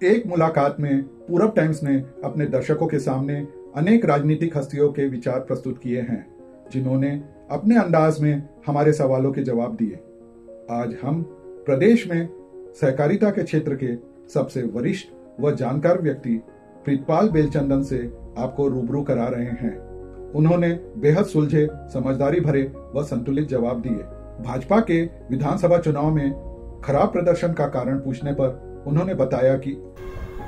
एक मुलाकात में पूरब टाइम्स ने अपने दर्शकों के सामने अनेक राजनीतिक हस्तियों के विचार प्रस्तुत किए हैं, जिन्होंने अपने अंदाज में हमारे सवालों के जवाब दिए। आज हम प्रदेश में सहकारिता के क्षेत्र के सबसे वरिष्ठ व जानकार व्यक्ति प्रीतपाल बेलचंदन से आपको रूबरू करा रहे हैं। उन्होंने बेहद सुलझे, समझदारी भरे व संतुलित जवाब दिए। भाजपा के विधानसभा चुनाव में खराब प्रदर्शन का कारण पूछने पर उन्होंने बताया कि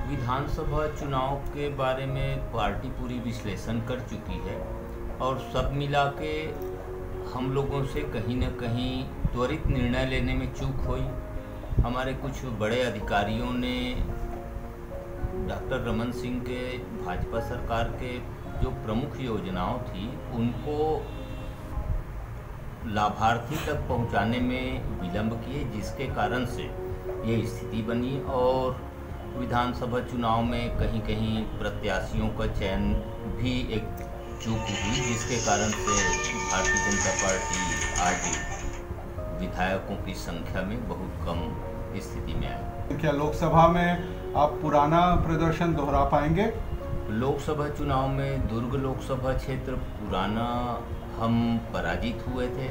विधानसभा चुनाव के बारे में पार्टी पूरी विश्लेषण कर चुकी है और सब मिला के हम लोगों से कहीं न कहीं त्वरित निर्णय लेने में चूक हुई। हमारे कुछ बड़े अधिकारियों ने डॉक्टर रमन सिंह के भाजपा सरकार के जो प्रमुख योजनाओं थी उनको लाभार्थी तक पहुंचाने में विलंब किए, जिसके कारण से ये स्थिति बनी और विधानसभा चुनाव में कहीं कहीं प्रत्याशियों का चयन भी एक चूक हुई, जिसके कारण से भारतीय जनता पार्टी आज विधायकों की संख्या में बहुत कम स्थिति में आई। क्या लोकसभा में आप पुराना प्रदर्शन दोहरा पाएंगे? लोकसभा चुनाव में दुर्ग लोकसभा क्षेत्र पुराना हम पराजित हुए थे,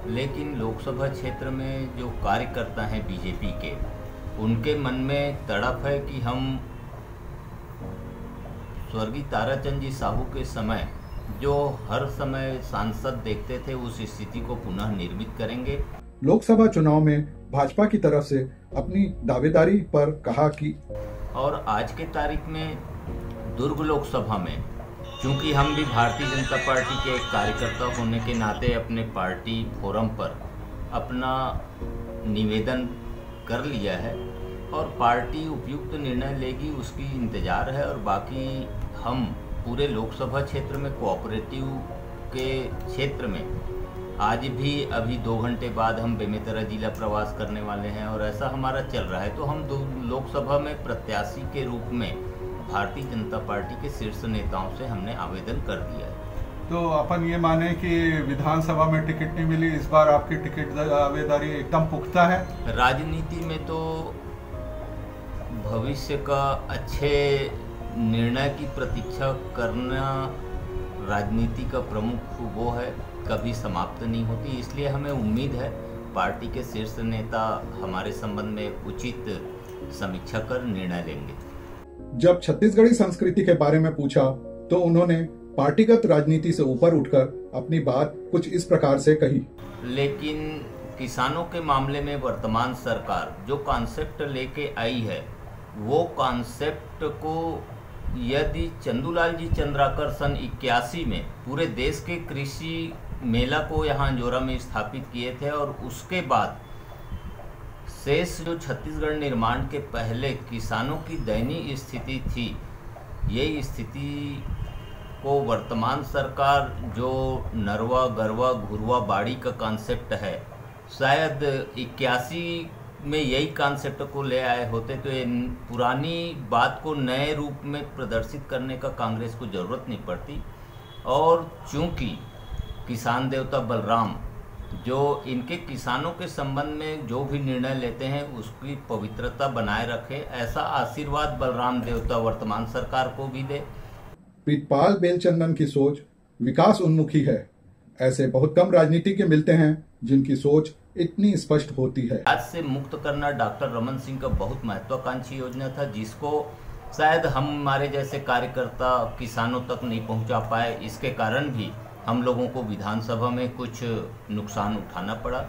लेकिन लोकसभा क्षेत्र में जो कार्यकर्ता हैं बीजेपी के, उनके मन में तड़प है कि हम स्वर्गीय ताराचंद जी साहू के समय जो हर समय सांसद देखते थे, उस स्थिति को पुनः निर्मित करेंगे। लोकसभा चुनाव में भाजपा की तरफ से अपनी दावेदारी पर कहा कि और आज के तारीख में दुर्ग लोकसभा में चूंकि हम भी भारतीय जनता पार्टी के एक कार्यकर्ता होने के नाते अपने पार्टी फोरम पर अपना निवेदन कर लिया है और पार्टी उपयुक्त निर्णय लेगी, उसकी इंतजार है। और बाकी हम पूरे लोकसभा क्षेत्र में कोऑपरेटिव के क्षेत्र में आज भी अभी 2 घंटे बाद हम बेमेतरा जिला प्रवास करने वाले हैं और ऐसा हमारा चल रहा है। तो हम लोकसभा में प्रत्याशी के रूप में भारतीय जनता पार्टी के शीर्ष नेताओं से हमने आवेदन कर दिया है। तो अपन ये माने कि विधानसभा में टिकट नहीं मिली, इस बार आपकी टिकट दावेदारी एकदम पुख्ता है? राजनीति में तो भविष्य का अच्छे निर्णय की प्रतीक्षा करना राजनीति का प्रमुख वो है, कभी समाप्त नहीं होती। इसलिए हमें उम्मीद है पार्टी के शीर्ष नेता हमारे संबंध में उचित समीक्षा कर निर्णय लेंगे। जब छत्तीसगढ़ी संस्कृति के बारे में पूछा तो उन्होंने पार्टीगत राजनीति से ऊपर उठकर अपनी बात कुछ इस प्रकार से कही। लेकिन किसानों के मामले में वर्तमान सरकार जो कॉन्सेप्ट लेके आई है, वो कॉन्सेप्ट को यदि चंदूलाल जी चंद्राकर सन 81 में पूरे देश के कृषि मेला को यहाँ अंजोरा में स्थापित किए थे और उसके बाद शेष जो छत्तीसगढ़ निर्माण के पहले किसानों की दयनीय स्थिति थी, ये स्थिति को वर्तमान सरकार जो नरवा गरवा घुरवा बाड़ी का कॉन्सेप्ट है, शायद 81 में यही कॉन्सेप्ट को ले आए होते तो ये पुरानी बात को नए रूप में प्रदर्शित करने का कांग्रेस को ज़रूरत नहीं पड़ती। और चूंकि किसान देवता बलराम जो इनके किसानों के संबंध में जो भी निर्णय लेते हैं उसकी पवित्रता बनाए रखे, ऐसा आशीर्वाद बलराम देवता वर्तमान सरकार को भी दे। प्रीतपाल बेलचंदन की सोच विकास उन्मुखी है। ऐसे बहुत कम राजनीतिज्ञ मिलते हैं जिनकी सोच इतनी स्पष्ट होती है। आज से मुक्त करना डॉक्टर रमन सिंह का बहुत महत्वाकांक्षी योजना था, जिसको शायद हमारे जैसे कार्यकर्ता किसानों तक नहीं पहुंचा पाए। इसके कारण भी हम लोगों को विधानसभा में कुछ नुकसान उठाना पड़ा।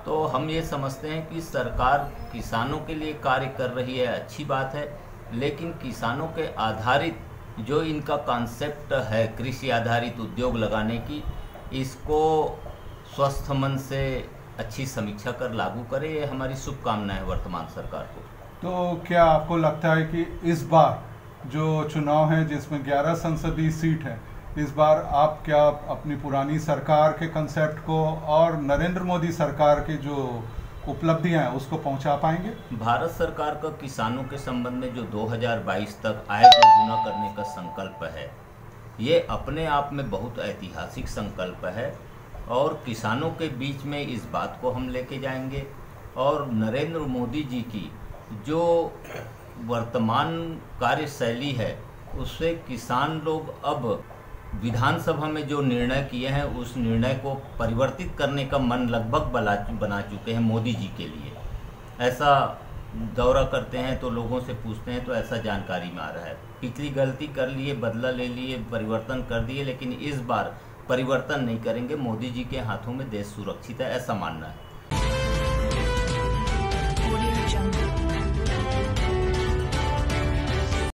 तो हम ये समझते हैं कि सरकार किसानों के लिए कार्य कर रही है, अच्छी बात है, लेकिन किसानों के आधारित जो इनका कॉन्सेप्ट है कृषि आधारित उद्योग लगाने की, इसको स्वस्थ मन से अच्छी समीक्षा कर लागू करे, ये हमारी शुभकामना है वर्तमान सरकार को। तो क्या आपको लगता है कि इस बार जो चुनाव है जिसमें 11 संसदीय सीट है, इस बार आप क्या अपनी पुरानी सरकार के कंसेप्ट को और नरेंद्र मोदी सरकार के जो उपलब्धियां हैं उसको पहुंचा पाएंगे? भारत सरकार का किसानों के संबंध में जो 2022 तक आय दोगुना करने का संकल्प है, ये अपने आप में बहुत ऐतिहासिक संकल्प है और किसानों के बीच में इस बात को हम लेके जाएंगे। और नरेंद्र मोदी जी की जो वर्तमान कार्यशैली है उससे किसान लोग अब विधानसभा में जो निर्णय किए हैं उस निर्णय को परिवर्तित करने का मन लगभग बना चुके हैं मोदी जी के लिए। ऐसा दौरा करते हैं तो लोगों से पूछते हैं तो ऐसा जानकारी में आ रहा है। पिछली गलती कर लिए, बदला ले लिए, परिवर्तन कर दिए, लेकिन इस बार परिवर्तन नहीं करेंगे। मोदी जी के हाथों में देश सुरक्षित है, ऐसा मानना है।